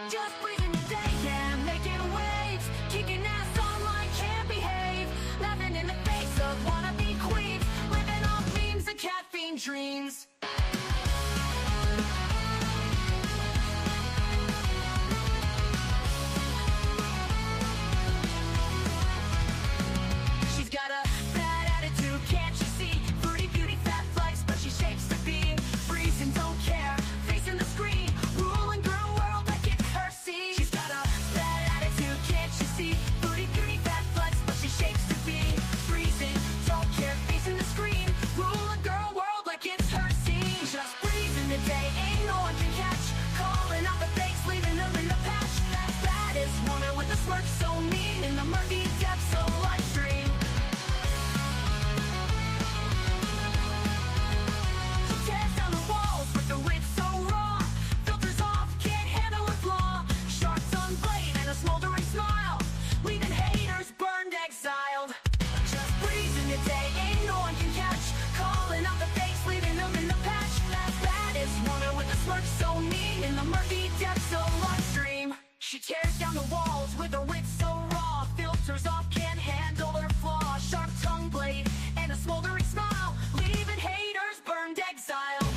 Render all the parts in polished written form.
Just breathing the day, yeah, making waves, kicking ass online, can't behave, laughing in the face of wannabe queens, living off memes and caffeine dreams. She's got a bad attitude, can't you see? Fruity beauty, fat flights, but she shapes the beam. Freezing, don't care, facing the screen, ruling girl world like it's her scene. She's got a bad attitude, can't you see? Fruity beauty, fat flights, but she shapes the beam. Freezing, don't care, facing the screen, ruling girl world like it's her scene. Just breathing the day, ain't no one can catch, calling out the fakes, leaving them in the patch. Baddest woman with a smirk so mean, in the murky depths of live stream. Tears down the walls with the wit so raw, filters off, can't handle a flaw, sharp tongue blade and a smoldering smile, leaving haters burned, exiled. Just breezing the day, ain't no one can catch, calling out the fakes, leaving them in the patch. Baddest woman with a smirk so mean, in the murky depths of live stream. She tears down the walls with her wit so raw, filters off, can't handle her flaw, sharp tongue blade and a smoldering smile, leaving haters burned, exiled.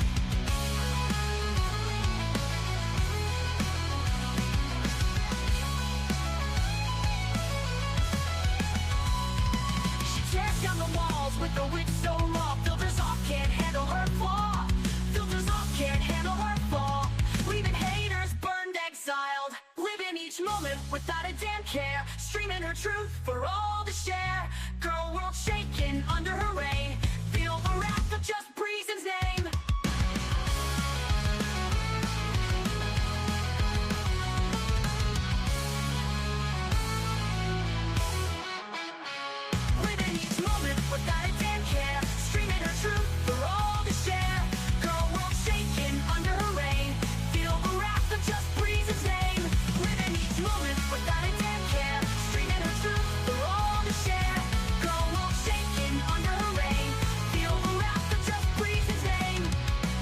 She tears down the walls with her wit so raw, filters off, can't handle her flaw, filters off, can't handle her flaw, leaving haters burned, exiled. Living each moment without a damn care, streaming her truth for all to share. Girl world shaking under her reign, feel the wrath of just Breezen's name. Living each moment without a damn care, streaming her truth for all to share. Girl world shaking under her reign, feel the wrath of just Breezen's name. Living each moment without a damn care, streaming her truth for all to share. Girl world shaking under her reign, feel the wrath of just Breezen's name.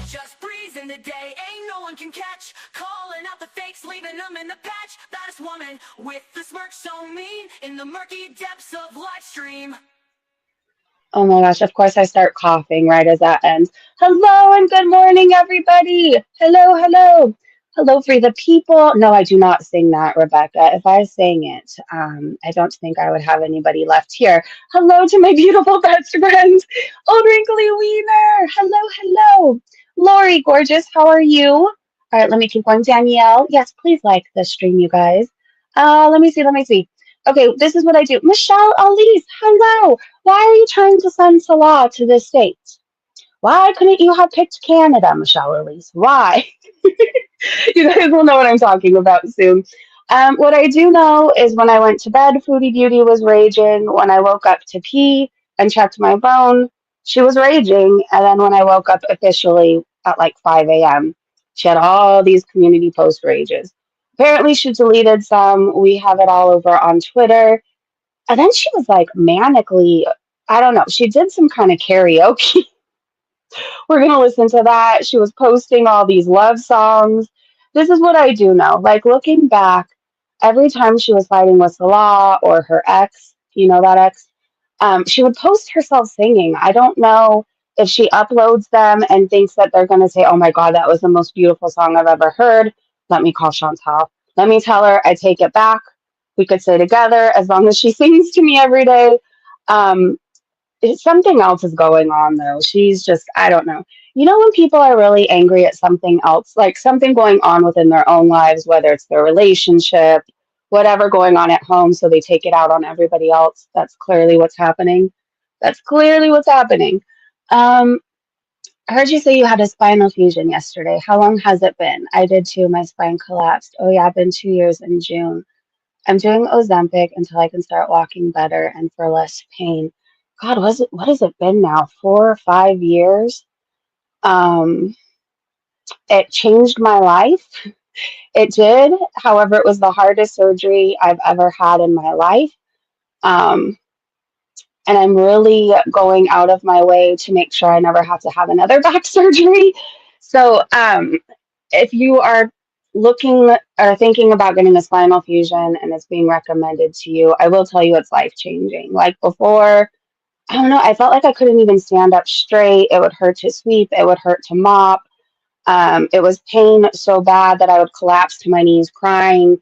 Just breezing the day, ain't no one can catch, calling out the fakes, leaving them in the patch. Baddest woman with the smirk so mean, in the murky depths of live stream. Oh my gosh, of course I start coughing right as that ends. Hello and good morning, everybody. Hello, hello. Hello for the people. No, I do not sing that, Rebecca. If I sang it, I don't think I would have anybody left here. Hello to my beautiful best friend, Old Wrinkly Wiener. Hello, hello. Lori, gorgeous, how are you? All right, let me keep going. Danielle, yes, please like the stream, you guys. Let me see, let me see. Okay, this is what I do. Michelle Elise, hello. Why are you trying to send Salah to this state? Why couldn't you have picked Canada, Michelle Elise? Why? You guys will know what I'm talking about soon. What I do know is when I went to bed, Foodie Beauty was raging. When I woke up to pee and checked my phone, she was raging. And then when I woke up officially at like 5 a.m., she had all these community post rages. Apparently, she deleted some. We have it all over on Twitter. And then she was like manically, I don't know, she did some kind of karaoke. We're going to listen to that. She was posting all these love songs. This is what I do know. Like looking back, every time she was fighting with Salah or her ex, you know that ex, she would post herself singing. I don't know if she uploads them and thinks that they're going to say, oh my God, that was the most beautiful song I've ever heard. Let me call Chantal. Let me tell her I take it back. We could stay together as long as she sings to me every day. Something else is going on though. She's just, I don't know. You know, when people are really angry at something else, like something going on within their own lives, whether it's their relationship, whatever going on at home, so they take it out on everybody else. That's clearly what's happening. That's clearly what's happening. I heard you say you had a spinal fusion yesterday. How long has it been? I did too. My spine collapsed. Oh yeah, been 2 years in June. I'm doing Ozempic until I can start walking better and for less pain. God, what has it been now? 4 or 5 years? It changed my life. It did. However, it was the hardest surgery I've ever had in my life. And I'm really going out of my way to make sure I never have to have another back surgery. So if you are looking or thinking about getting a spinal fusion and it's being recommended to you, I will tell you it's life changing. Like before, I don't know, I felt like I couldn't even stand up straight. It would hurt to sweep, it would hurt to mop. It was pain so bad that I would collapse to my knees crying.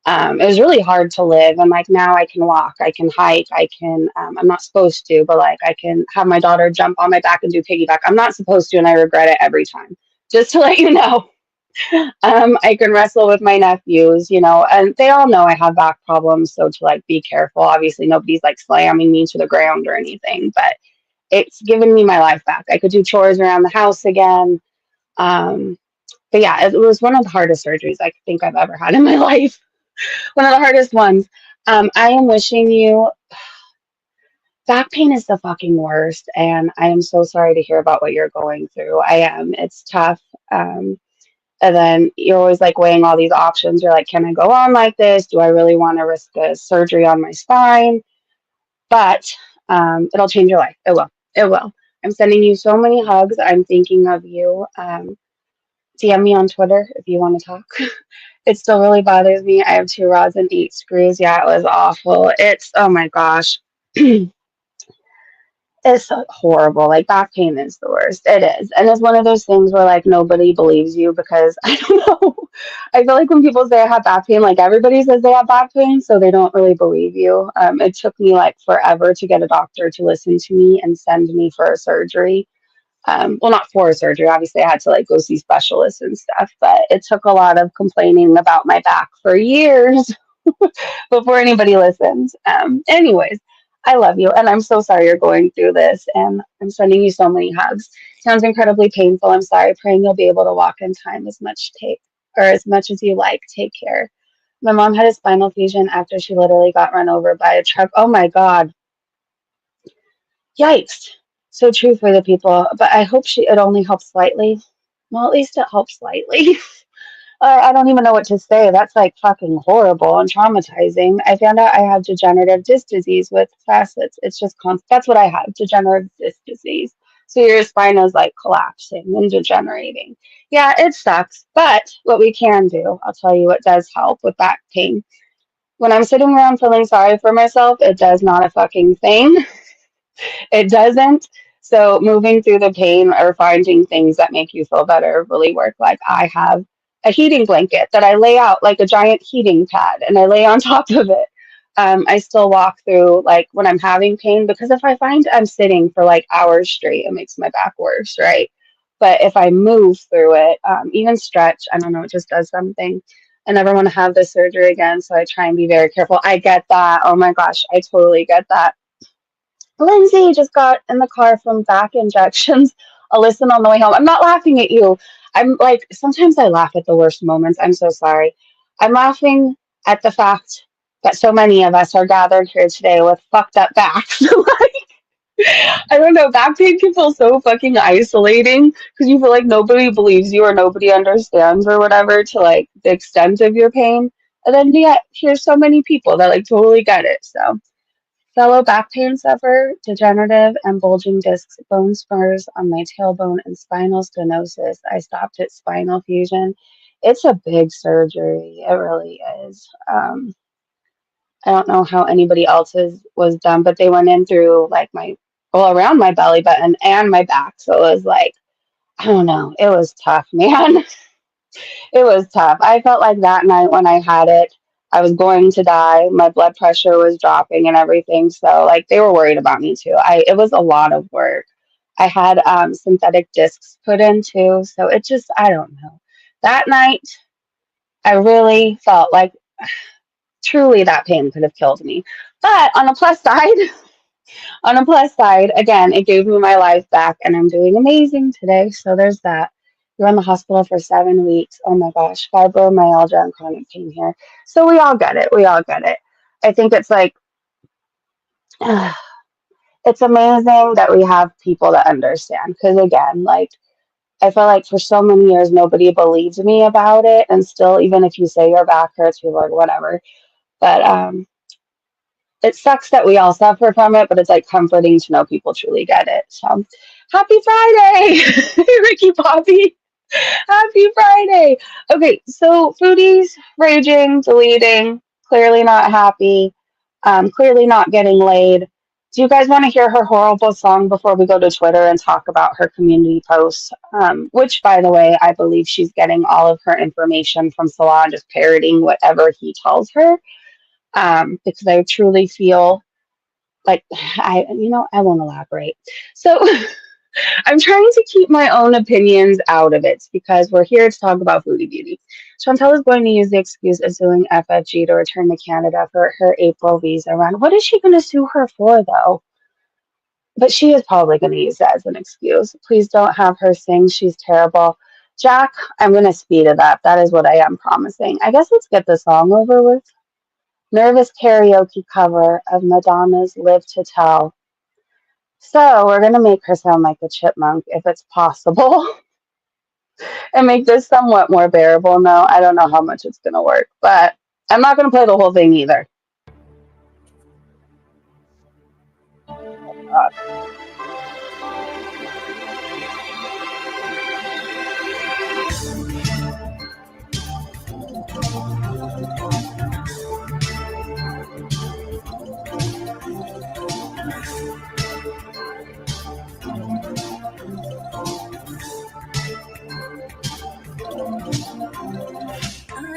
It was really hard to live. And like now I can walk, I can hike, I can, I'm not supposed to, but like I can have my daughter jump on my back and do piggyback. I'm not supposed to, and I regret it every time. Just to let you know. I can wrestle with my nephews, you know, and they all know I have back problems. So to like be careful, obviously nobody's like slamming me to the ground or anything, but it's given me my life back. I could do chores around the house again. Um, but yeah, it was one of the hardest surgeries I think I've ever had in my life. One of the hardest ones. I am wishing you back pain is the fucking worst, and I am so sorry to hear about what you're going through. I am. It's tough. And then you're always like weighing all these options. You're like, can I go on like this? Do I really want to risk a surgery on my spine? But it'll change your life. It will. It will. I'm sending you so many hugs. I'm thinking of you. DM me on Twitter if you want to talk. It still really bothers me. I have 2 rods and 8 screws. Yeah, it was awful. It's, oh my gosh. It's horrible. Like back pain is the worst. It is. And it's one of those things where like nobody believes you because I don't know. I feel like when people say I have back pain, like everybody says they have back pain, so they don't really believe you. It took me like forever to get a doctor to listen to me and send me for a surgery. Well, not for a surgery. Obviously, I had to like go see specialists and stuff, but it took a lot of complaining about my back for years before anybody listened. Anyways, I love you, and I'm so sorry you're going through this, and I'm sending you so many hugs. Sounds incredibly painful. I'm sorry. Praying you'll be able to walk in time as much as you like. Take care. My mom had a spinal fusion after she literally got run over by a truck. Oh my God. Yikes. So true for the people, but I hope it only helps slightly. Well, at least it helps slightly. I don't even know what to say. That's like fucking horrible and traumatizing. I found out I have degenerative disc disease with facets. It's just that's what I have, degenerative disc disease. So your spine is like collapsing and degenerating. Yeah, it sucks. But what we can do, I'll tell you what does help with back pain. When I'm sitting around feeling sorry for myself, it does not a fucking thing. It doesn't. So moving through the pain or finding things that make you feel better really work. Like I have a heating blanket that I lay out like a giant heating pad and I lay on top of it. I still walk through like when I'm having pain because if I find I'm sitting for like hours straight, it makes my back worse, right? But if I move through it, even stretch, I don't know, it just does something. I never want to have this surgery again, so I try and be very careful. I get that. Oh my gosh, I totally get that. Lindsay just got in the car from back injections. I'll listen on the way home. I'm not laughing at you. I'm like, sometimes I laugh at the worst moments. I'm so sorry. I'm laughing at the fact that so many of us are gathered here today with fucked up backs. I don't know, back pain can feel so fucking isolating because you feel like nobody believes you or nobody understands or whatever to like the extent of your pain. And then yeah, here's so many people that like totally get it. So fellow back pain sufferer, degenerative and bulging discs, bone spurs on my tailbone, and spinal stenosis. I stopped at spinal fusion. It's a big surgery. It really is. I don't know how anybody else's was done, but they went in through like around my belly button and my back. So it was like, I don't know. It was tough, man. It was tough. I felt like that night when I had it, I was going to die. My blood pressure was dropping and everything. So like they were worried about me too. It was a lot of work. I had synthetic discs put in too. So it just I don't know. That night I really felt like truly that pain could have killed me. But on a plus side, again, it gave me my life back and I'm doing amazing today. So there's that. You're in the hospital for 7 weeks. Oh my gosh, fibromyalgia and chronic pain here. So we all get it. We all get it. I think it's like, it's amazing that we have people that understand. Because again, like, I feel like for so many years, nobody believed me about it. And still, even if you say your back hurts, people are like, whatever. But it sucks that we all suffer from it, but it's like comforting to know people truly get it. So happy Friday, Ricky Poppy. Happy Friday. Okay, so foodies raging, deleting, clearly not happy, clearly not getting laid. Do you guys want to hear her horrible song before we go to Twitter and talk about her community posts? Which, by the way, I believe she's getting all of her information from Salah, just parroting whatever he tells her. Because I truly feel like I won't elaborate. So I'm trying to keep my own opinions out of it because we're here to talk about foodie beauty. Chantel is going to use the excuse of suing FFG to return to Canada for her April visa run. What is she going to sue her for, though? But she is probably going to use that as an excuse. Please don't have her sing. She's terrible. Jack, I'm going to speed it up. That is what I am promising. I guess let's get the song over with. Nervous karaoke cover of Madonna's Live to Tell. So we're going to make her sound like a chipmunk if it's possible. And make this somewhat more bearable. No, I don't know how much it's going to work, but I'm not going to play the whole thing either. I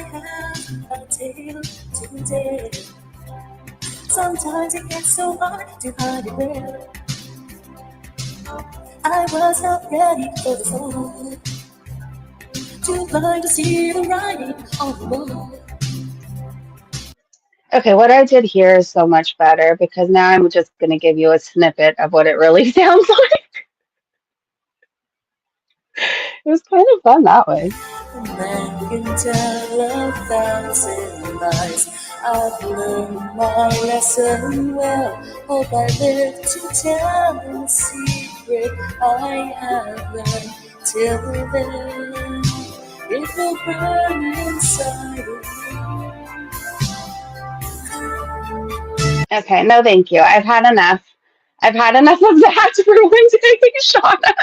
have a tale to tell. Sometimes it gets so hard to hide it well. I was not ready for the fall. Too blind to see the writing on the wall. Okay, what I did here is so much better because now I'm just going to give you a snippet of what it really sounds like. It was kind of fun that way. A man can tell 1,000 lies. I've learned my lesson well. Hope I live to tell the secret I have learned. Till then, it will burn inside of me. Okay, no thank you. I've had enough. I've had enough of that for one day, Shauna.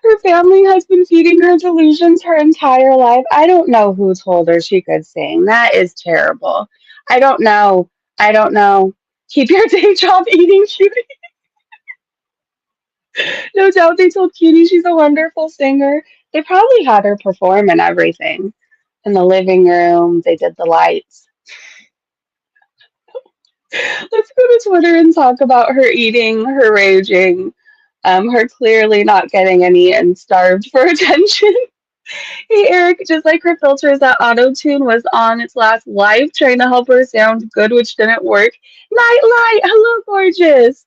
Her family has been feeding her delusions her entire life. I don't know who told her she could sing. That is terrible. I don't know. I don't know. Keep your day job eating cutie. No doubt they told Cutie she's a wonderful singer. They probably had her perform and everything. In the living room, they did the lights. Let's go to Twitter and talk about her eating, her raging, her clearly not getting any and starved for attention. Hey Eric, just like her filters, that auto tune was on its last live trying to help her sound good, which didn't work. Nightlight, hello gorgeous.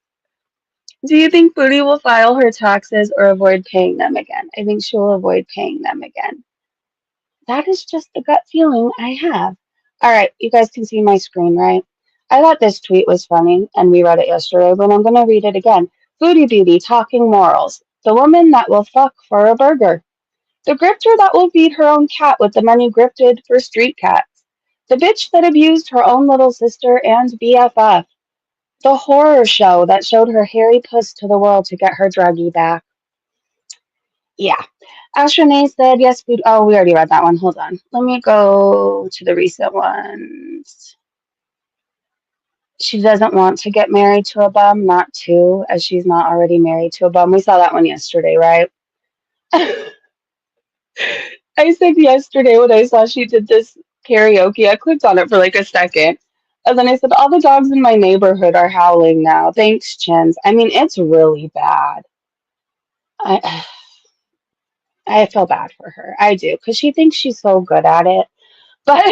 Do you think Foodie will file her taxes or avoid paying them again? I think she will avoid paying them again. That is just the gut feeling I have. All right, you guys can see my screen, right? I thought this tweet was funny, and we read it yesterday, but I'm going to read it again. Foodie Beauty talking morals. The woman that will fuck for a burger. The grifter that will feed her own cat with the money grifted for street cats. The bitch that abused her own little sister and BFF. The horror show that showed her hairy puss to the world to get her druggie back. Yeah. Astronae said, yes, food. Oh, we already read that one. Hold on. Let me go to the recent ones. She doesn't want to get married to a bum, not to, as she's not already married to a bum. We saw that one yesterday, right? I said yesterday when I saw she did this karaoke, I clicked on it for like a second. And then I said, all the dogs in my neighborhood are howling now. Thanks, Chins. I mean, it's really bad. I I feel bad for her. I do, because she thinks she's so good at it. But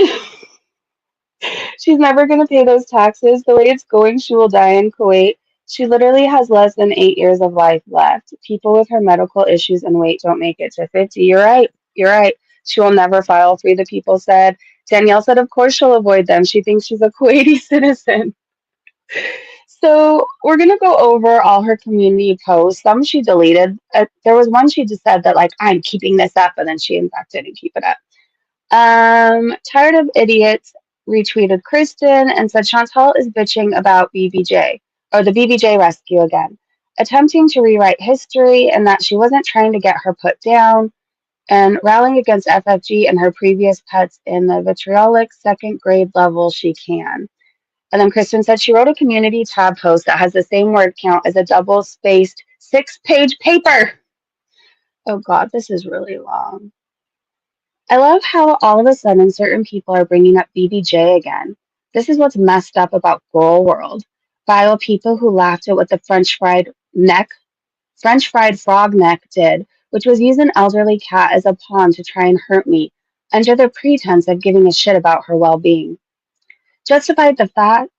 she's never going to pay those taxes. The way it's going, she will die in Kuwait. She literally has less than 8 years of life left. People with her medical issues and weight don't make it to 50. You're right. You're right. She will never file free, the people said. Danielle said, of course she'll avoid them. She thinks she's a Kuwaiti citizen. So we're going to go over all her community posts. Some she deleted. There was one she just said that, like, I'm keeping this up, and then she, in fact, didn't keep it up. Tired of idiots retweeted Kristen and said Chantal is bitching about BBJ or the BBJ rescue again. attempting to rewrite history and that she wasn't trying to get her put down, and rallying against FFG and her previous pets in the vitriolic second grade level she can. And then Kristen said she wrote a community tab post that has the same word count as a double spaced 6-page paper. Oh God, this is really long. I love how all of a sudden certain people are bringing up BBJ again. This is what's messed up about Girl World. Vile people who laughed at what the French fried frog neck did, which was use an elderly cat as a pawn to try and hurt me, under the pretense of giving a shit about her well-being. Justified the fat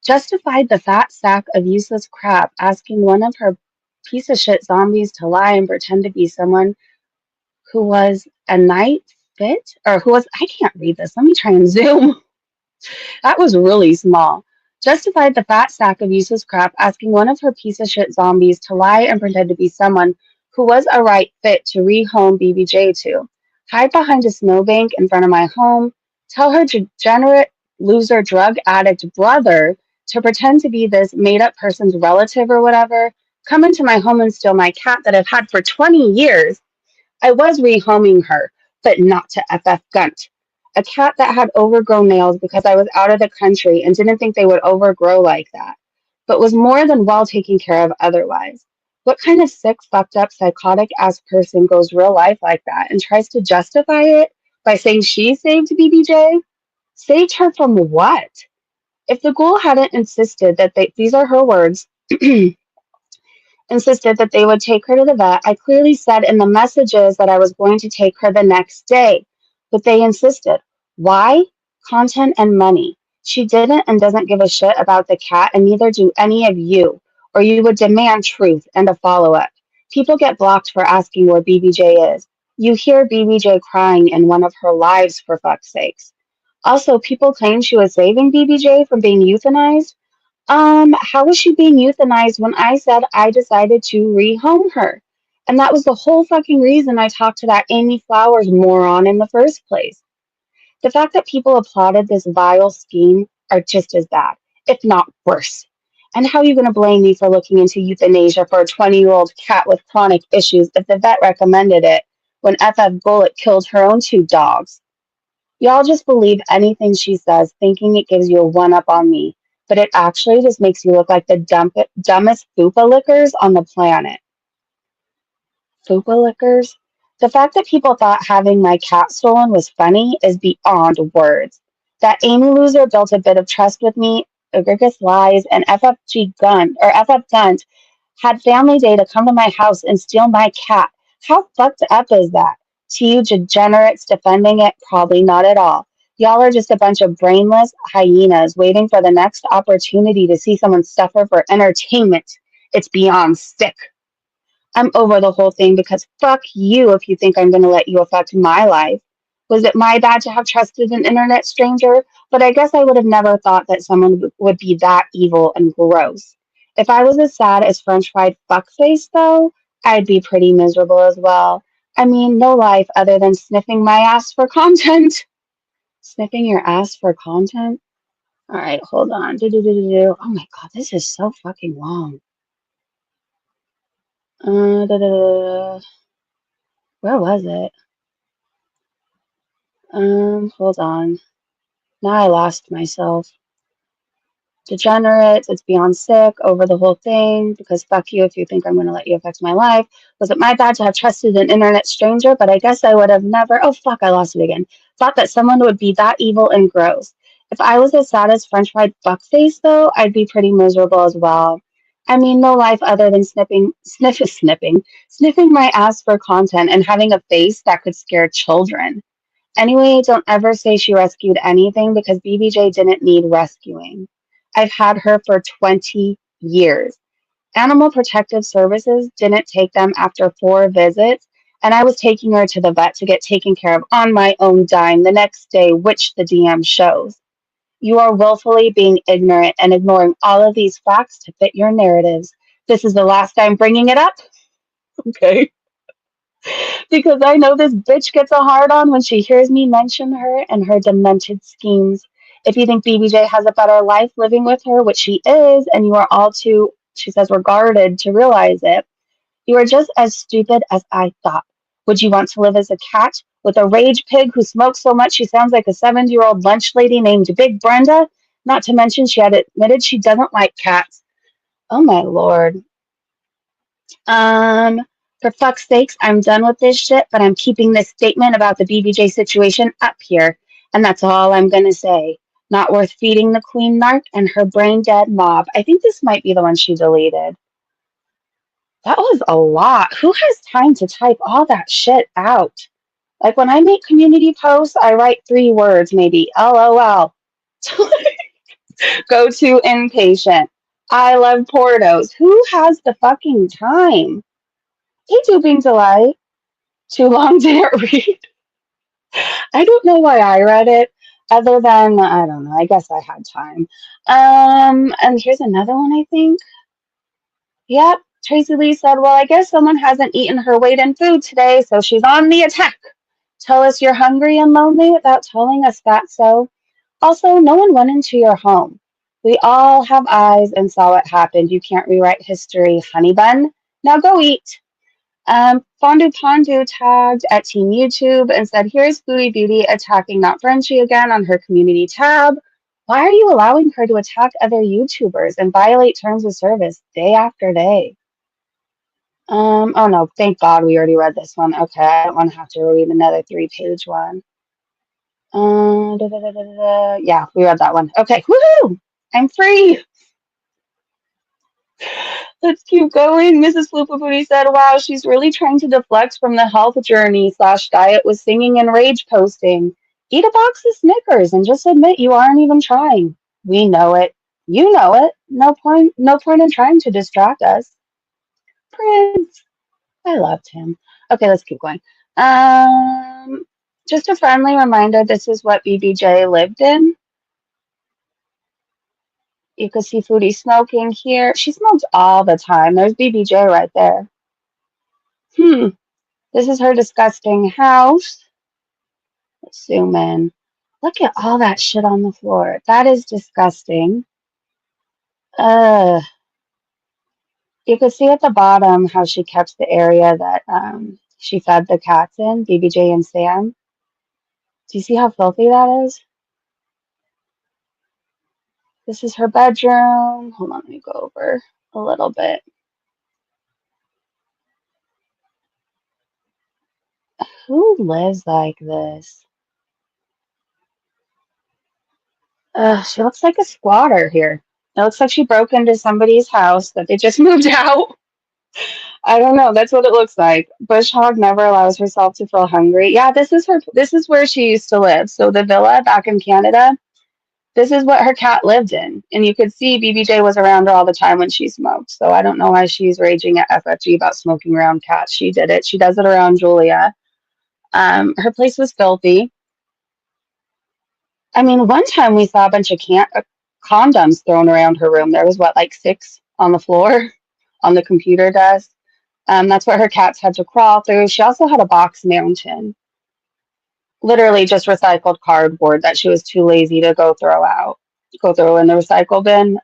Justified the fat sack of useless crap asking one of her piece of shit zombies to lie and pretend to be someone who was a night fit or who was I can't read this. Let me try and zoom. That was really small. Justified the fat sack of useless crap asking one of her piece of shit zombies to lie and pretend to be someone who was a right fit to rehome BBJ to. Hide behind a snowbank in front of my home, tell her degenerate loser drug addict brother to pretend to be this made up person's relative or whatever, come into my home and steal my cat that I've had for 20 years. I was rehoming her, but not to FF Gunt. A cat that had overgrown nails because I was out of the country and didn't think they would overgrow like that, but was more than well taken care of otherwise. What kind of sick, fucked up, psychotic ass person goes real life like that and tries to justify it by saying she saved BBJ? Saved her from what? If the ghoul hadn't insisted that these are her words, insisted that they would take her to the vet. I clearly said in the messages that I was going to take her the next day, but they insisted. Why? Content and money. She didn't and doesn't give a shit about the cat, and neither do any of you, or you would demand truth and a follow up. People get blocked for asking where BBJ is. You hear BBJ crying in one of her lives, for fuck's sakes. Also, people claim she was saving BBJ from being euthanized. How was she being euthanized when I said I decided to rehome her? And that was the whole fucking reason I talked to that Amy Flowers moron in the first place. The fact that people applauded this vile scheme are just as bad, if not worse. And how are you going to blame me for looking into euthanasia for a 20-year-old cat with chronic issues if the vet recommended it when FF Bullet killed her own 2 dogs? Y'all just believe anything she says, thinking it gives you a one-up on me, but it actually just makes you look like the dumbest fupa lickers on the planet. Fupa lickers? The fact that people thought having my cat stolen was funny is beyond words. That Amy loser built a bit of trust with me, egregious lies, and FF Gunt had family day to come to my house and steal my cat. How fucked up is that? To you degenerates defending it, probably not at all. Y'all are just a bunch of brainless hyenas waiting for the next opportunity to see someone suffer for entertainment. It's beyond sick. I'm over the whole thing because fuck you if you think I'm going to let you affect my life. Was it my bad to have trusted an internet stranger? But I guess I would have never thought that someone would be that evil and gross. If I was as sad as French fried fuckface, though, I'd be pretty miserable as well. I mean, no life other than sniffing my ass for content. Sniffing your ass for content? All right, hold on. Oh my god, this is so fucking long. Where was it? Hold on. Now I lost myself. Degenerates, it's beyond sick, over the whole thing, because fuck you if you think I'm going to let you affect my life. Was it my bad to have trusted an internet stranger? But I guess I would have never, oh fuck, I lost it again. Thought that someone would be that evil and gross. If I was as sad as French fried fuckface, though, I'd be pretty miserable as well. I mean, no life other than sniffing my ass for content and having a face that could scare children. Anyway, don't ever say she rescued anything because BBJ didn't need rescuing. I've had her for 20 years. Animal Protective Services didn't take them after 4 visits, and I was taking her to the vet to get taken care of on my own dime the next day, which the DM shows. You are willfully being ignorant and ignoring all of these facts to fit your narratives. This is the last time bringing it up. Okay. Because I know this bitch gets a hard on when she hears me mention her and her demented schemes. If you think BBJ has a better life living with her, which she is, and you are all too She says, we're guarded to realize it. You are just as stupid as I thought. Would you want to live as a cat with a rage pig who smokes so much she sounds like a 70-year-old lunch lady named Big Brenda? Not to mention she had admitted she doesn't like cats. Oh my lord. Um, for fuck's sakes, I'm done with this shit, but I'm keeping this statement about the BBJ situation up here. And that's all I'm gonna say. Not worth feeding the Queen Narc and her brain dead mob. I think this might be the one she deleted. That was a lot. Who has time to type all that shit out? Like when I make community posts, I write 3 words, maybe LOL. Go to impatient. I love Portos. Who has the fucking time? Hey, Duping Delight. Too long didn't read. I don't know why I read it, other than, I don't know, I guess I had time. And here's another one, I think. Yep, Tracy Lee said, well, I guess someone hasn't eaten her weight in food today, so she's on the attack. Tell us you're hungry and lonely without telling us that so. Also, no one went into your home. We all have eyes and saw what happened. You can't rewrite history, honey bun. Now go eat. Fondu Pondu tagged at Team YouTube and said, here's Foodie Beauty attacking Not Frenchie again on her community tab. Why are you allowing her to attack other YouTubers and violate terms of service day after day? Oh no, thank God we already read this one. Okay, I don't want to have to read another 3-page one. Yeah, we read that one. Okay, woohoo! I'm free! Let's keep going. Mrs. Floopapooty said, wow, she's really trying to deflect from the health journey / diet with singing and rage posting. Eat a box of Snickers and just admit you aren't even trying. We know it. You know it. No point in trying to distract us. Prince. I loved him. Okay, let's keep going. Just a friendly reminder, this is what BBJ lived in. You could see Foodie smoking here. She smokes all the time. There's BBJ right there. This is her disgusting house. Let's zoom in. Look at all that shit on the floor. That is disgusting. You could see at the bottom how she kept the area that she fed the cats in, BBJ and Sam. Do you see how filthy that is? This is her bedroom. Hold on, let me go over a little bit. Who lives like this? She looks like a squatter here. It looks like she broke into somebody's house that they just moved out. I don't know. That's what it looks like. Bush Hog never allows herself to feel hungry. Yeah, this is her. This is where she used to live. So the villa back in Canada, this is what her cat lived in. And you could see BBJ was around her all the time when she smoked. So I don't know why she's raging at FFG about smoking around cats. She did it. She does it around Julia. Her place was filthy. I mean, one time we saw a bunch of condoms thrown around her room. There was what, like 6 on the floor on the computer desk. That's what her cats had to crawl through. She also had a box mountain, literally just recycled cardboard that she was too lazy to go throw in the recycle bin.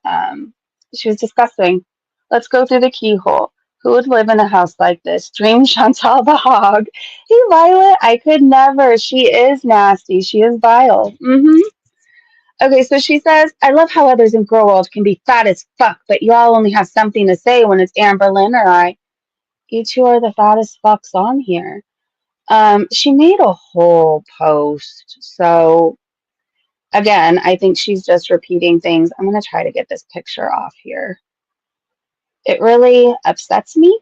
She was disgusting. Let's go through the keyhole. Who would live in a house like this? Dream Chantal the hog. Hey, Violet, I could never. She is nasty. She is vile. Okay, so she says, I love how others in Girl World can be fat as fuck, but you all only have something to say when it's Amberlynn or I. You two are the fattest fucks on here. She made a whole post. So, again, I think she's just repeating things. I'm going to try to get this picture off here. It really upsets me.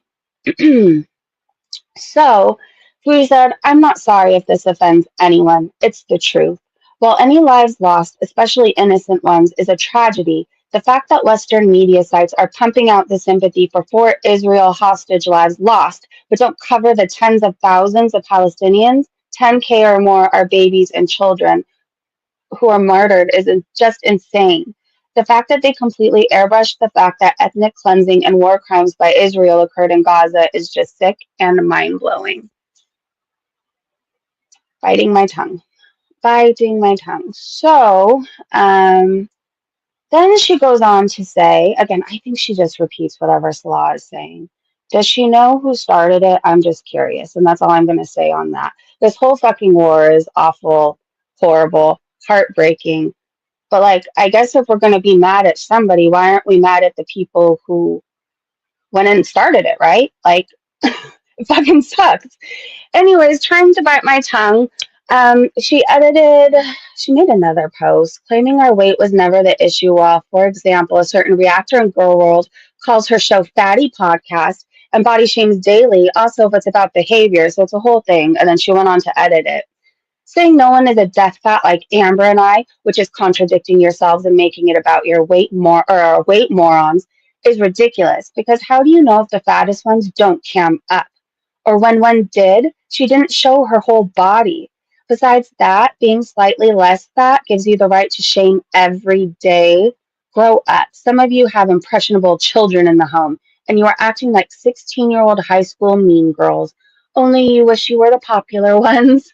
So, Foodie said, I'm not sorry if this offends anyone. It's the truth. While any lives lost, especially innocent ones, is a tragedy, the fact that Western media sites are pumping out the sympathy for 4 Israel hostage lives lost, but don't cover the tens of thousands of Palestinians, 10K or more are babies and children who are martyred, is just insane. The fact that they completely airbrushed the fact that ethnic cleansing and war crimes by Israel occurred in Gaza is just sick and mind-blowing. Biting my tongue. So, Then she goes on to say, again, I think she just repeats whatever Salah is saying. Does she know who started it? I'm just curious. And that's all I'm going to say on that. This whole fucking war is awful, horrible, heartbreaking. But, like, I guess if we're going to be mad at somebody, why aren't we mad at the people who went and started it, right? Like, it fucking sucks. Anyways, trying to bite my tongue. She made another post claiming our weight was never the issue. While, for example, a certain reactor in Girl World calls her show Fatty Podcast and body shames daily. Also, if it's about behavior, so it's a whole thing. And then she went on to edit it. Saying no one is a death fat like Amber and I, which is contradicting yourselves and making it about your weight morons, is ridiculous. Because how do you know if the fattest ones don't cam up? Or when one did, she didn't show her whole body. Besides that, being slightly less fat gives you the right to shame every day. Grow up. Some of you have impressionable children in the home, and you are acting like 16-year-old high school mean girls. Only you wish you were the popular ones.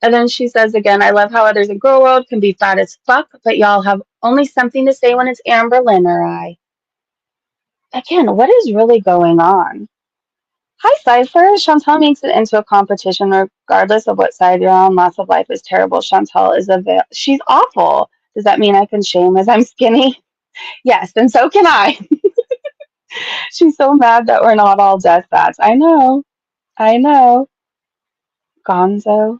And then she says again, I love how others in Girl World can be fat as fuck, but y'all have only something to say when it's Amberlynn or I. Again, what is really going on? Hi, Cypher. Chantal makes it into a competition regardless of what side you're on. Lots of life is terrible. Chantal is she's awful. Does that mean I can shame as I'm skinny? Yes, and so can I. She's so mad that we're not all death bats. I know. I know. Gonzo.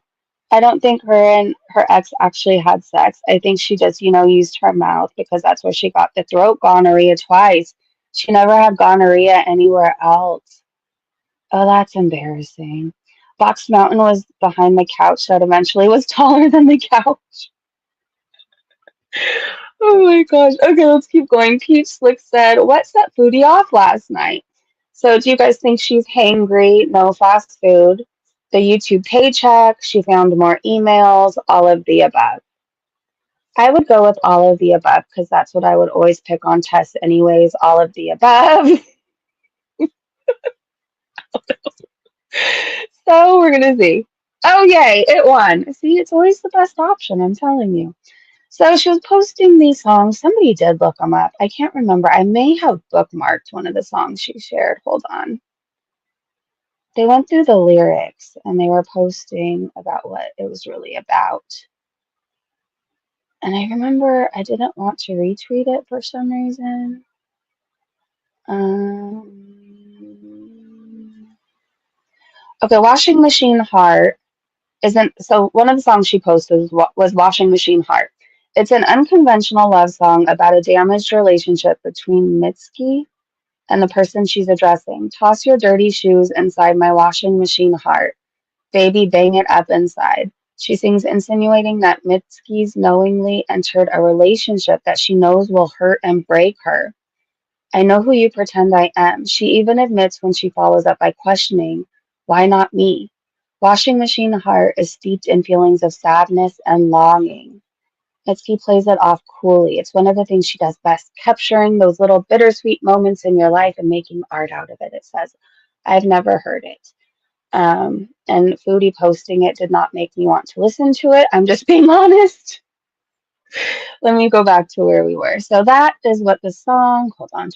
I don't think her and her ex actually had sex. I think she just, used her mouth because that's where she got the throat gonorrhea twice. She never had gonorrhea anywhere else. Oh, that's embarrassing. Box Mountain was behind the couch that eventually was taller than the couch. Oh my gosh. Okay, let's keep going. Peach Slick said, what set Foodie off last night? So do you guys think she's hangry? No fast food. The YouTube paycheck. She found more emails. All of the above. I would go with all of the above because that's what I would always pick on tests anyways. All of the above. So we're going to see. Oh, yay, it won. See, it's always the best option, I'm telling you. So she was posting these songs. Somebody did look them up. I can't remember. I may have bookmarked one of the songs she shared. Hold on. They went through the lyrics and they were posting about what it was really about. And I remember I didn't want to retweet it for some reason. Okay, Washing Machine Heart isn't so one of the songs she posted was Washing Machine Heart. It's an unconventional love song about a damaged relationship between Mitski and the person she's addressing. Toss your dirty shoes inside my washing machine heart. Baby, bang it up inside. She sings, insinuating that Mitski's knowingly entered a relationship that she knows will hurt and break her. I know who you pretend I am. She even admits when she follows up by questioning, why not me? Washing Machine Heart is steeped in feelings of sadness and longing. Mitski plays it off coolly. It's one of the things she does best, capturing those little bittersweet moments in your life and making art out of it. It says, I've never heard it. And Foodie posting it did not make me want to listen to it. I'm just being honest. Let me go back to where we were. So that is what the song, hold on.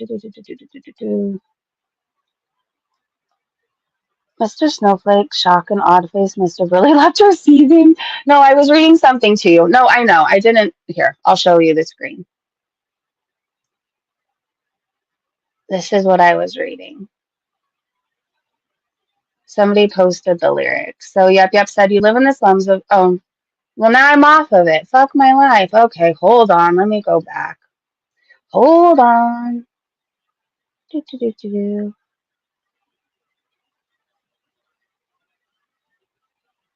Mr. Snowflake, Shock and Oddface must have really left receiving. No, I was reading something to you. No, I know. I didn't. Here, I'll show you the screen. This is what I was reading. Somebody posted the lyrics. So, yep, said you live in the slums of, oh, well, now I'm off of it. Fuck my life. Okay, hold on. Let me go back. Hold on.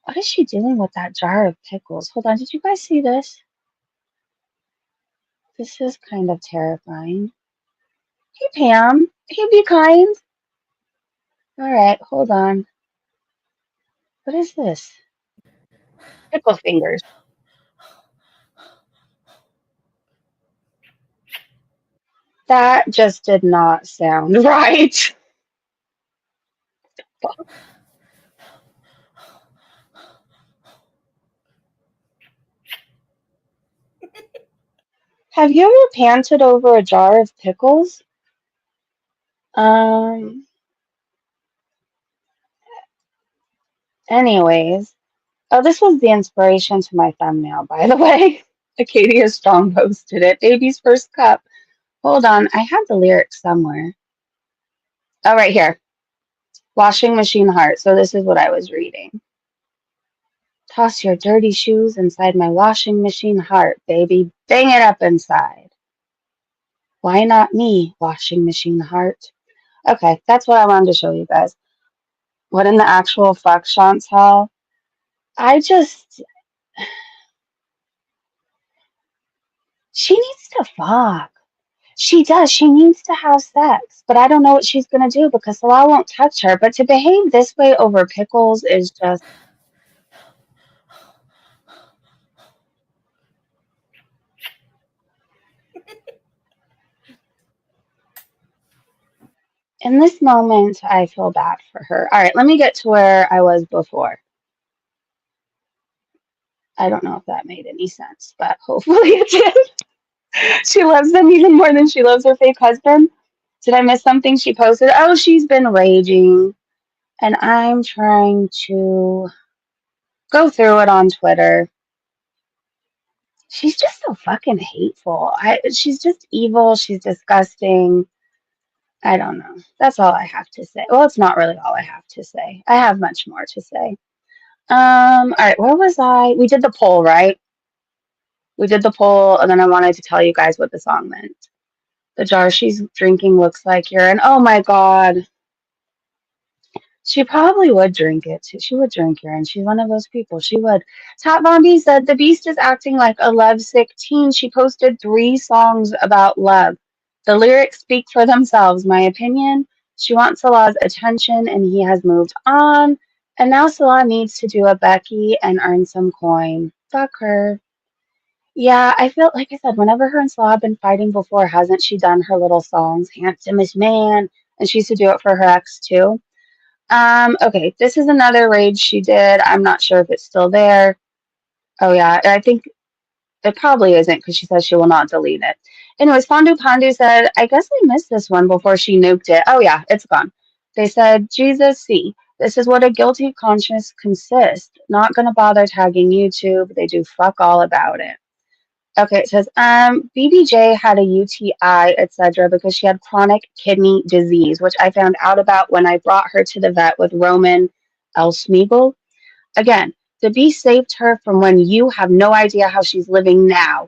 What is she doing with that jar of pickles? Hold on. Did you guys see this? This is kind of terrifying. Hey, Pam. Hey, be kind. All right, hold on. What is this? Pickle fingers. That just did not sound right. Have you ever panted over a jar of pickles? Um, anyways. Oh, this was the inspiration to my thumbnail, by the way. Acadia Strong posted it. Baby's first cup. Hold on, I had the lyrics somewhere. Oh, right here. Washing machine heart. So this is what I was reading. Toss your dirty shoes inside my washing machine heart, baby. Bang it up inside. Why not me, washing machine heart? Okay, that's what I wanted to show you guys. What in the actual fuck, Chantal? I just, she needs to fuck. She does. She needs to have sex, but I don't know what she's going to do because Salah won't touch her. But to behave this way over pickles is just. In this moment, I feel bad for her. All right, let me get to where I was before. I don't know if that made any sense, but hopefully it did. She loves them even more than she loves her fake husband. Did I miss something she posted? Oh, she's been raging, and I'm trying to go through it on Twitter. She's just so fucking hateful. She's just evil. She's disgusting. I don't know. That's all I have to say. Well, it's not really all I have to say. I have much more to say. All right, where was I? We did the poll, right? We did the poll, and then I wanted to tell you guys what the song meant. The jar she's drinking looks like urine. Oh my god. She probably would drink it. She would drink urine. She's one of those people. She would. Tat Von D said, the Beast is acting like a love-sick teen. She posted 3 songs about love. The lyrics speak for themselves, my opinion. She wants Salah's attention, and he has moved on. And now Salah needs to do a Becky and earn some coin. Fuck her. Yeah, I feel like I said, whenever her and Salah have been fighting before, hasn't she done her little songs, Handsomest Man? And she used to do it for her ex, too. Okay, this is another raid she did. I'm not sure if it's still there. Oh yeah, I think it probably isn't because she says she will not delete it. Anyways, Fondue Pandu said, I guess I missed this one before she nuked it. Oh yeah, it's gone. They said, Jesus, see, this is what a guilty conscience consists. Not gonna bother tagging YouTube. They do fuck all about it. Okay, it says, BBJ had a UTI, etc., because she had chronic kidney disease, which I found out about when I brought her to the vet with Roman L. Smeagol. Again, the beast saved her from when you have no idea how she's living now.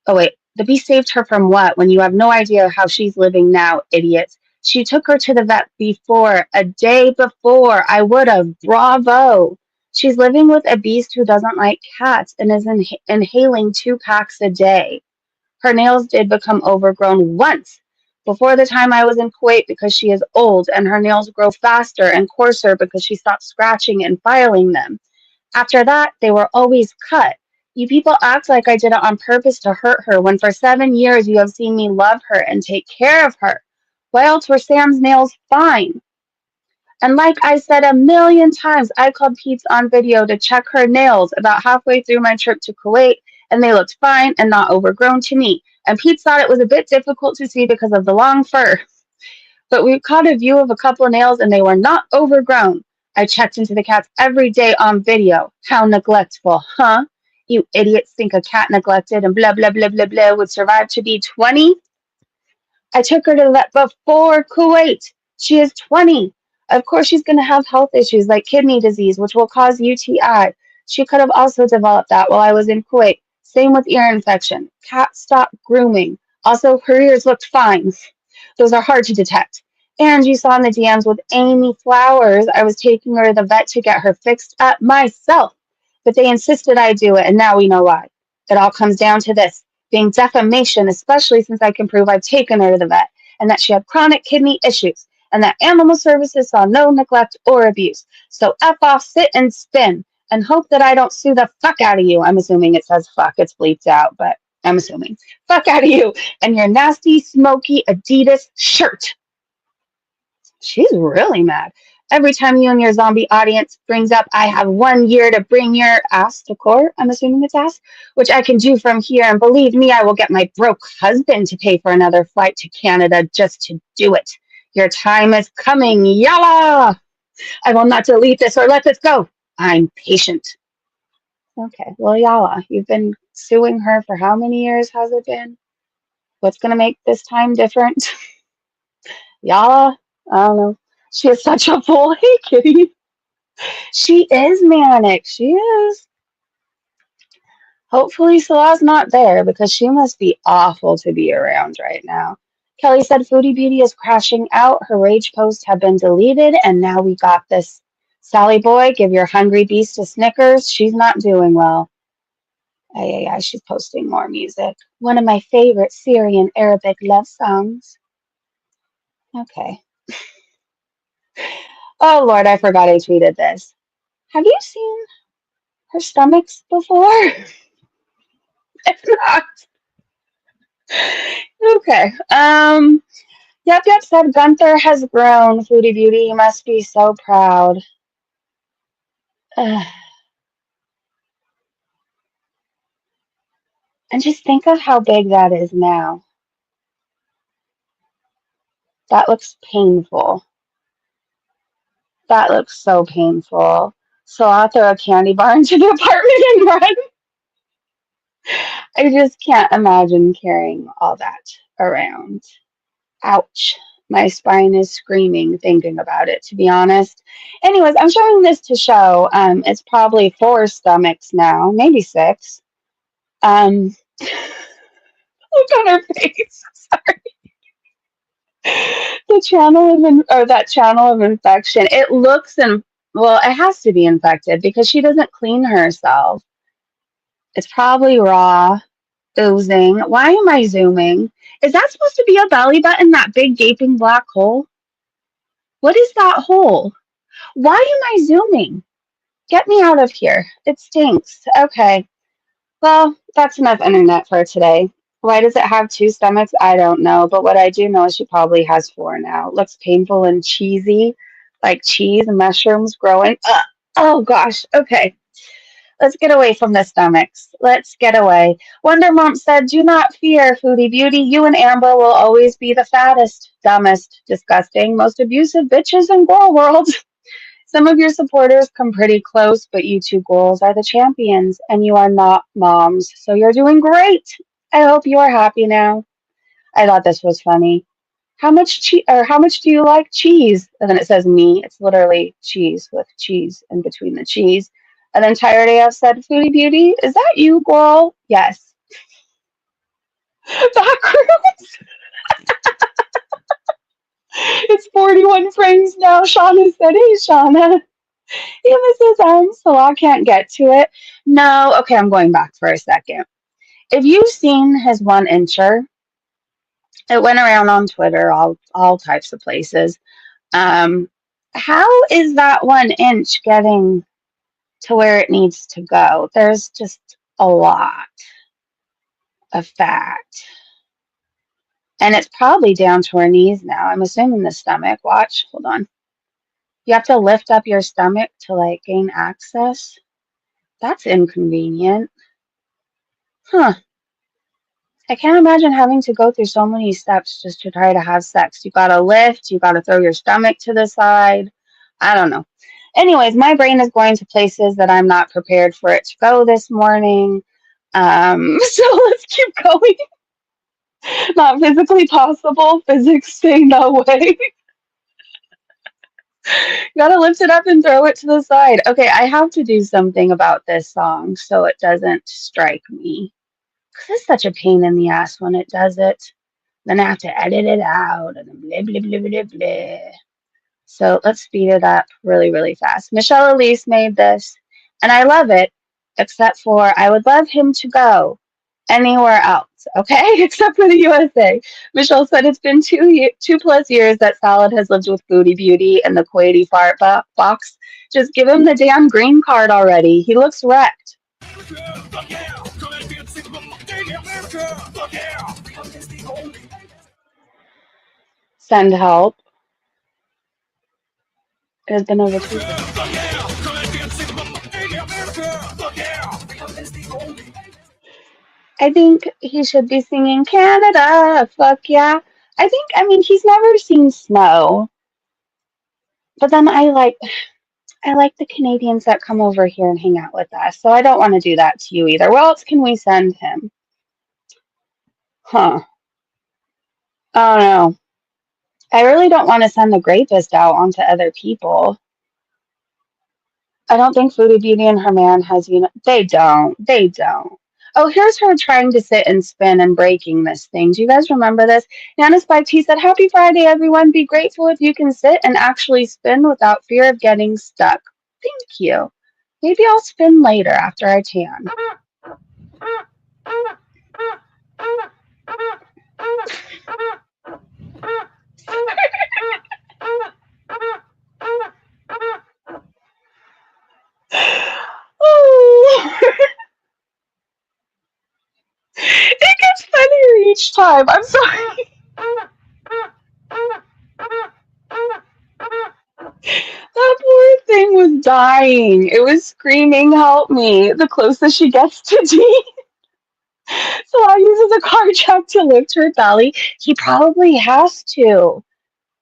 Oh, wait, the beast saved her from what? When you have no idea how she's living now, idiots. She took her to the vet before, a day before. I would have. Bravo. She's living with a beast who doesn't like cats and is inhaling 2 packs a day. Her nails did become overgrown once before the time I was in Kuwait because she is old and her nails grow faster and coarser because she stopped scratching and filing them. After that, they were always cut. You people act like I did it on purpose to hurt her when for 7 years you have seen me love her and take care of her. Why else were Sam's nails fine? And like I said a million times, I called Pete's on video to check her nails about halfway through my trip to Kuwait, and they looked fine and not overgrown to me. And Pete thought it was a bit difficult to see because of the long fur. But we caught a view of a couple of nails and they were not overgrown. I checked into the cats every day on video. How neglectful, huh? You idiots think a cat neglected and blah, blah, blah, blah, blah would survive to be 20? I took her to the vet before Kuwait. She is 20. Of course, she's going to have health issues like kidney disease, which will cause UTI. She could have also developed that while I was in Kuwait. Same with ear infection. Cat stopped grooming. Also, her ears looked fine. Those are hard to detect. And you saw in the DMs with Amy Flowers, I was taking her to the vet to get her fixed up myself. But they insisted I do it, and now we know why. It all comes down to this being defamation, especially since I can prove I've taken her to the vet and that she had chronic kidney issues and that animal services saw no neglect or abuse. So F off, sit and spin and hope that I don't sue the fuck out of you. I'm assuming it says fuck, it's bleeped out, but I'm assuming. Fuck out of you and your nasty, smoky Adidas shirt. She's really mad. Every time you and your zombie audience brings up, I have 1 year to bring your ass to court, I'm assuming it's ass, which I can do from here. And believe me, I will get my broke husband to pay for another flight to Canada just to do it. Your time is coming, Yaba! I will not delete this or let this go. I'm patient. Okay, well, Yala, you've been suing her for how many years has it been? What's going to make this time different? Yala? I don't know. She is such a fool. Hey, kitty. She is manic. She is. Hopefully Salah's not there because she must be awful to be around right now. Kelly said Foodie Beauty is crashing out. Her rage posts have been deleted, and now we got this. Sally boy, give your hungry beast a Snickers. She's not doing well. Ay, she's posting more music. One of my favorite Syrian Arabic love songs. Okay. Oh, Lord, I forgot I tweeted this. Have you seen her stomachs before? If not. Okay. Yep, said Gunther has grown. Foodie Beauty, you must be so proud. Ugh. And just think of how big that is now. That looks painful. That looks so painful. So I'll throw a candy bar into the apartment and run. I just can't imagine carrying all that around. Ouch. My spine is screaming thinking about it, to be honest. Anyways, I'm showing this to show. It's probably 4 stomachs now, maybe 6. Look on her face. Sorry. That channel of infection. It looks well, it has to be infected because she doesn't clean herself. It's probably raw, oozing. Why am I zooming? Is that supposed to be a belly button, that big gaping black hole? What is that hole? Why am I zooming? Get me out of here. It stinks. Okay. Well, that's enough internet for today. Why does it have 2 stomachs? I don't know. But what I do know is she probably has 4 now. It looks painful and cheesy, like cheese and mushrooms growing. Oh, gosh. Okay. Let's get away from the stomachs. Let's get away. Wonder Mom said, do not fear, Foodie Beauty. You and Amber will always be the fattest, dumbest, disgusting, most abusive bitches in girl world. Some of your supporters come pretty close, but you 2 girls are the champions, and you are not moms, so you're doing great. I hope you are happy now. I thought this was funny. How much do you like cheese? And then it says me. It's literally cheese with cheese in between the cheese. And then Tired AF said, Foodie Beauty, is that you, girl? Yes. Backwards. It's 41 frames now. Shauna said, hey, Shauna. Hey, Mrs. So I can't get to it. No. Okay, I'm going back for a second. If you've seen his 1-incher, it went around on Twitter, all types of places. How is that 1 inch getting to where it needs to go? There's just a lot of fat. And it's probably down to her knees now. I'm assuming the stomach. Watch. Hold on. You have to lift up your stomach to gain access. That's inconvenient. Huh. I can't imagine having to go through so many steps just to try to have sex. You gotta lift, you gotta throw your stomach to the side. I don't know. Anyways, my brain is going to places that I'm not prepared for it to go this morning. So let's keep going. Not physically possible. Physics say no way. You gotta lift it up and throw it to the side. Okay, I have to do something about this song so it doesn't strike me. Because it's such a pain in the ass when it does it. Then I have to edit it out and blah, blah, blah, blah, blah. So let's speed it up really, really fast. Michelle Elise made this, and I love it, except for I would love him to go anywhere else, okay? Except for the USA. Michelle said it's been 2+ years that Salad has lived with Foodie Beauty and the Kuwaiti fart box. Just give him the damn green card already. He looks wrecked. Send help. It has been over 2 years. I think he should be singing Canada, fuck yeah. I mean, he's never seen snow, but then I like the Canadians that come over here and hang out with us, so I don't want to do that to you either. Where else can we send him? Huh. I don't know. I really don't want to send the rapist out onto other people. I don't think Foodie Beauty and her man has, they don't. They don't. Oh, here's her trying to sit and spin and breaking this thing. Do you guys remember this? Nana Spiked, he said, Happy Friday, everyone. Be grateful if you can sit and actually spin without fear of getting stuck. Thank you. Maybe I'll spin later after I tan. Oh. It gets funnier each time. I'm sorry. That poor thing was dying. It was screaming, help me, the closest she gets to D. So I uses a car jack to lift her belly. He probably has to.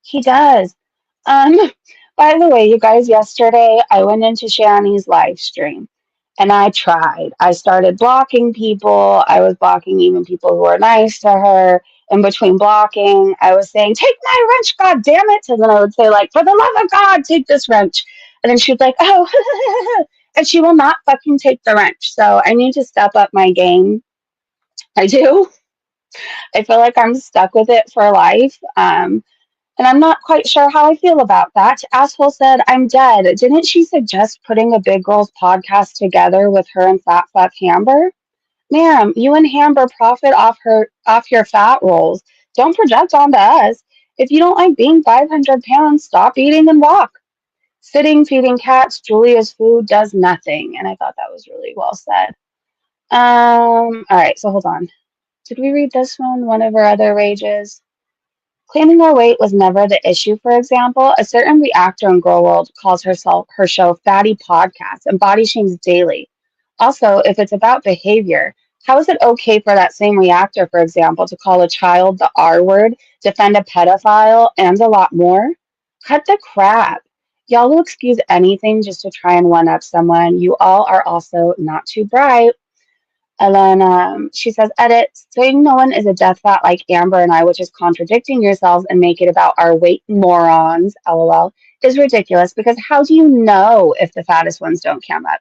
He does. Um, by the way, you guys, yesterday I went into Shani's live stream and I tried. I started blocking people. I was blocking even people who were nice to her. In between blocking, I was saying, take my wrench, god damn it. And then I would say, like, for the love of God, take this wrench. And then she'd like, oh, and she will not fucking take the wrench. So I need to step up my game. I do. I feel like I'm stuck with it for life. And I'm not quite sure how I feel about that. Asshole said, I'm dead. Didn't she suggest putting a Big Girls podcast together with her and Fat Fuck Hamber? Ma'am, you and Hamber profit off your fat rolls. Don't project onto us. If you don't like being 500 pounds, stop eating and walk. Sitting, feeding cats, Julia's food does nothing. And I thought that was really well said. All right, so hold on. Did we read this one? One of our other rages? Claiming our weight was never the issue, for example. A certain reactor in Girl World calls her show Fatty Podcast and body shames daily. Also, if it's about behavior, how is it okay for that same reactor, for example, to call a child the R word, defend a pedophile, and a lot more? Cut the crap. Y'all will excuse anything just to try and one up someone. You all are also not too bright. And then she says, edit, saying no one is a death fat like Amber and I, which is contradicting yourselves and make it about our weight morons, lol, is ridiculous because how do you know if the fattest ones don't come up?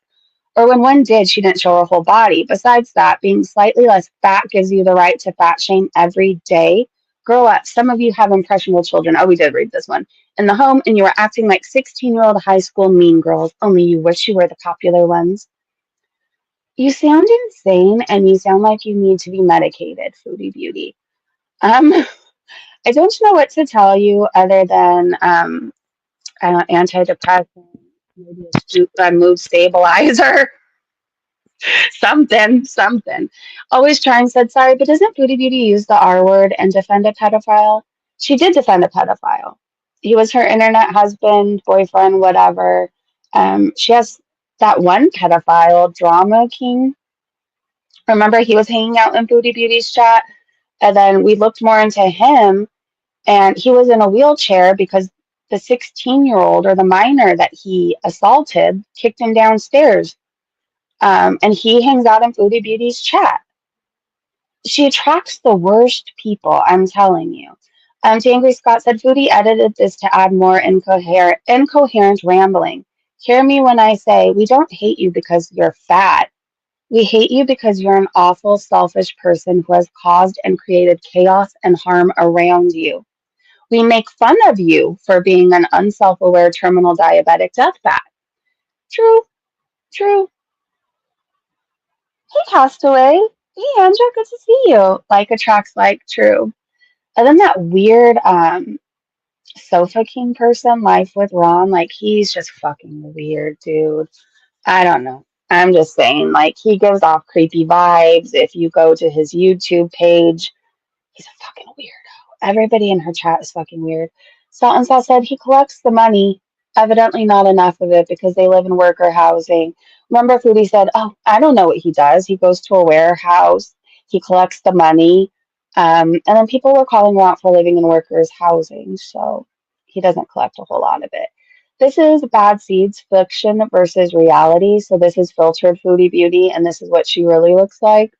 Or when one did, she didn't show her whole body. Besides that, being slightly less fat gives you the right to fat shame every day. Grow up. Some of you have impressionable children. Oh, we did read this one. In the home, and you are acting like 16-year-old high school mean girls, only you wish you were the popular ones. You sound insane and you sound like you need to be medicated, Foodie Beauty. I don't know what to tell you other than I don't know, antidepressant, maybe a mood stabilizer, something. Always try and said sorry, but doesn't Foodie Beauty use the R word and defend a pedophile? She did defend a pedophile. He was her internet husband, boyfriend, whatever. She has that one pedophile, Drama King. Remember, he was hanging out in Foodie Beauty's chat, and then we looked more into him, and he was in a wheelchair because the 16-year-old or the minor that he assaulted kicked him downstairs. And he hangs out in Foodie Beauty's chat. She attracts the worst people, I'm telling you. Angry Scott said, Foodie edited this to add more incoherent rambling. Hear me when I say, we don't hate you because you're fat. We hate you because you're an awful, selfish person who has caused and created chaos and harm around you. We make fun of you for being an unself-aware terminal diabetic death bat. True, true. Hey, Castaway. Hey, Andrew, good to see you. Like attracts like, true. And then that weird Sofa King person, Life with Ron, like he's just fucking weird, dude. I don't know. I'm just saying, like, he gives off creepy vibes. If you go to his YouTube page, he's a fucking weirdo. Everybody in her chat is fucking weird. Salt and Salt said he collects the money. Evidently not enough of it because they live in worker housing. Remember, Foodie said, "Oh, I don't know what he does. He goes to a warehouse, he collects the money." And then people were calling him out for living in workers' housing, so he doesn't collect a whole lot of it. This is Bad Seeds fiction versus reality. So this is filtered Foodie Beauty, and this is what she really looks like.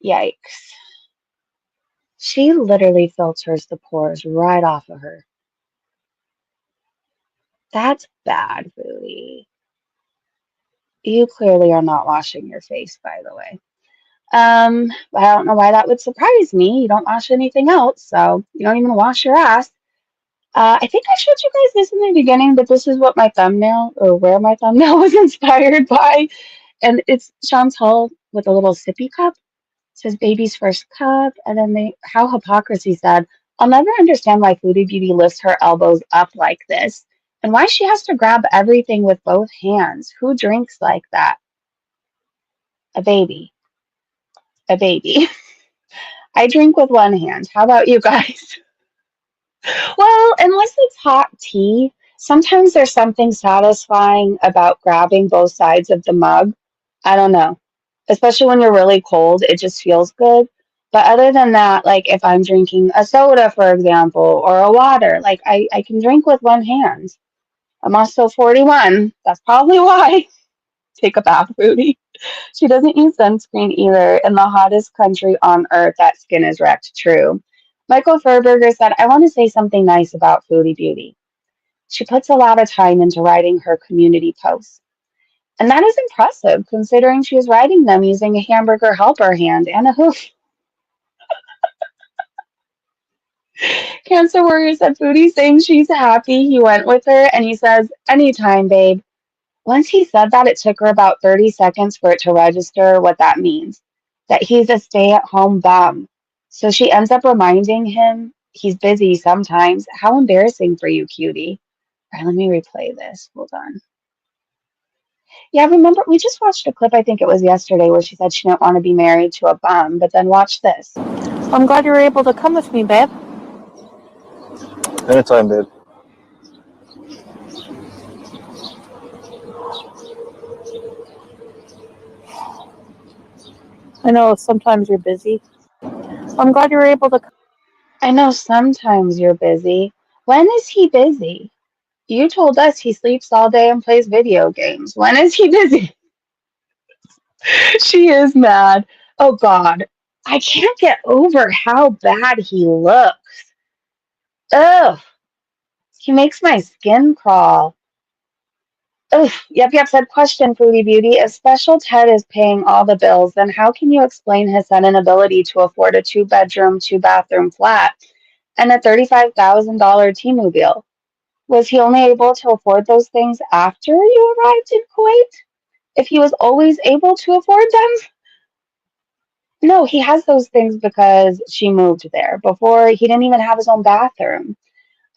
Yikes. She literally filters the pores right off of her. That's bad, Foodie. You clearly are not washing your face, by the way. I don't know why that would surprise me. You don't wash anything else, so you don't even wash your ass. I think I showed you guys this in the beginning, but this is what my thumbnail, or where my thumbnail was inspired by. And it's Chantal with a little sippy cup. It says baby's first cup. And then how hypocrisy said, "I'll never understand why Foodie Beauty lifts her elbows up like this. And why she has to grab everything with both hands. Who drinks like that? A baby. A baby." I drink with one hand. How about you guys? Well, unless it's hot tea, sometimes there's something satisfying about grabbing both sides of the mug. I don't know. Especially when you're really cold, it just feels good. But other than that, like if I'm drinking a soda, for example, or a water, like I can drink with one hand. I'm also 41. That's probably why. Take a bath, Booty. She doesn't use sunscreen either. In the hottest country on earth, that skin is wrecked. True. Michael Furberger said, "I want to say something nice about Foodie Beauty. She puts a lot of time into writing her community posts. And that is impressive considering she is writing them using a hamburger helper hand and a hoof." Cancer Warrior said, "Foodie saying she's happy he went with her, and he says, 'Anytime, babe.' Once he said that, it took her about 30 seconds for it to register what that means, that he's a stay-at-home bum. So she ends up reminding him he's busy sometimes. How embarrassing for you, cutie." All right, let me replay this. Hold on. Yeah, remember, we just watched a clip, I think it was yesterday, where she said she didn't want to be married to a bum, but then watch this. "I'm glad you were able to come with me, babe." Anytime, babe. I know sometimes you're busy. "I'm glad you were able to come." I know sometimes you're busy. When is he busy? You told us he sleeps all day and plays video games. When is he busy? She is mad. Oh God. I can't get over how bad he looks. Ugh. He makes my skin crawl. Ugh. Yep, said, "Question, Foodie Beauty. If Special Ted is paying all the bills, then how can you explain his sudden inability to afford a 2-bedroom, 2-bathroom flat and a $35,000 T-Mobile? Was he only able to afford those things after you arrived in Kuwait? If he was always able to afford them?" No, he has those things because she moved there. Before, he didn't even have his own bathroom.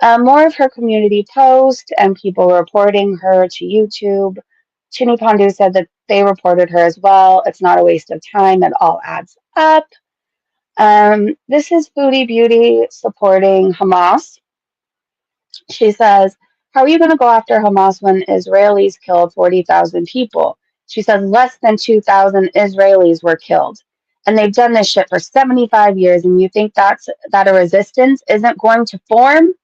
More of her community post and people reporting her to YouTube. Chinny Pondu said that they reported her as well. It's not a waste of time. It all adds up. This is Foodie Beauty supporting Hamas. She says, "How are you going to go after Hamas when Israelis killed 40,000 people?" She says, "Less than 2,000 Israelis were killed. And they've done this shit for 75 years, and you think that a resistance isn't going to form?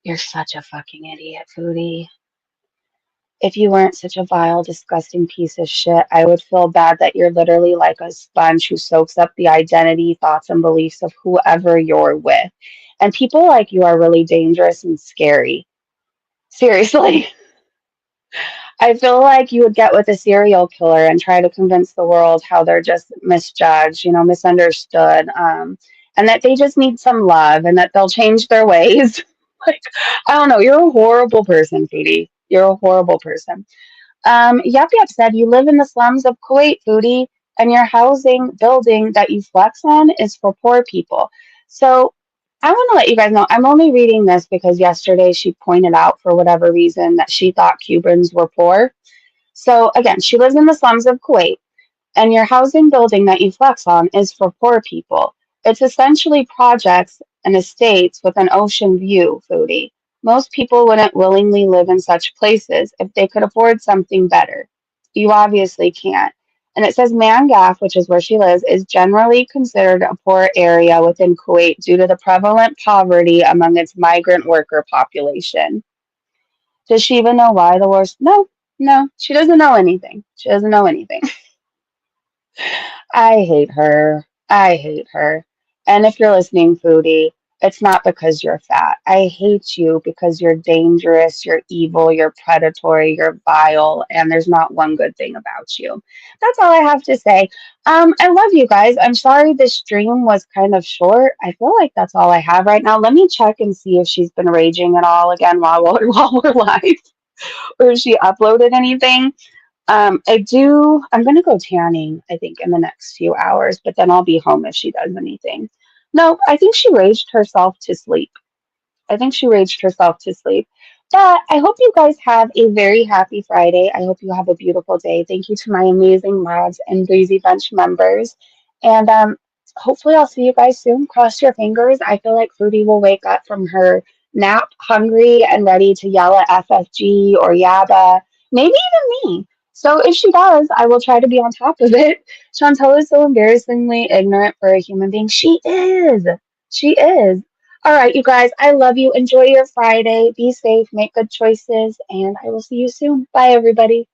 You're such a fucking idiot, Foodie. If you weren't such a vile, disgusting piece of shit, I would feel bad that you're literally like a sponge who soaks up the identity, thoughts, and beliefs of whoever you're with. And people like you are really dangerous and scary. Seriously." I feel like you would get with a serial killer and try to convince the world how they're just misjudged, misunderstood, and that they just need some love and that they'll change their ways. Like, I don't know. You're a horrible person, Foodie. You're a horrible person. Yep said, "You live in the slums of Kuwait, Foodie, and your housing building that you flex on is for poor people." So I want to let you guys know, I'm only reading this because yesterday she pointed out for whatever reason that she thought Cubans were poor. So again, she lives in the slums of Kuwait, and your housing building that you flex on is for poor people. It's essentially projects and estates with an ocean view, Foodie. Most people wouldn't willingly live in such places if they could afford something better. You obviously can't. And it says Mangaf, which is where she lives, is generally considered a poor area within Kuwait due to the prevalent poverty among its migrant worker population. Does she even know why the war's? No, no, she doesn't know anything. She doesn't know anything. I hate her. I hate her. And if you're listening, Foodie, it's not because you're fat. I hate you because you're dangerous, you're evil, you're predatory, you're vile, and there's not one good thing about you. That's all I have to say. I love you guys. I'm sorry this stream was kind of short. I feel like that's all I have right now. Let me check and see if she's been raging at all again while we're live, or if she uploaded anything. I'm gonna go tanning, I think, in the next few hours, but then I'll be home if she does anything. No, I think she raged herself to sleep. I think she raged herself to sleep. But I hope you guys have a very happy Friday. I hope you have a beautiful day. Thank you to my amazing mods and Breezy Bunch members. And hopefully I'll see you guys soon. Cross your fingers. I feel like Fruity will wake up from her nap hungry and ready to yell at FFG or Yaba, maybe even me. So if she does, I will try to be on top of it. Chantel is so embarrassingly ignorant for a human being. She is. She is. All right, you guys, I love you. Enjoy your Friday. Be safe, make good choices, and I will see you soon. Bye, everybody.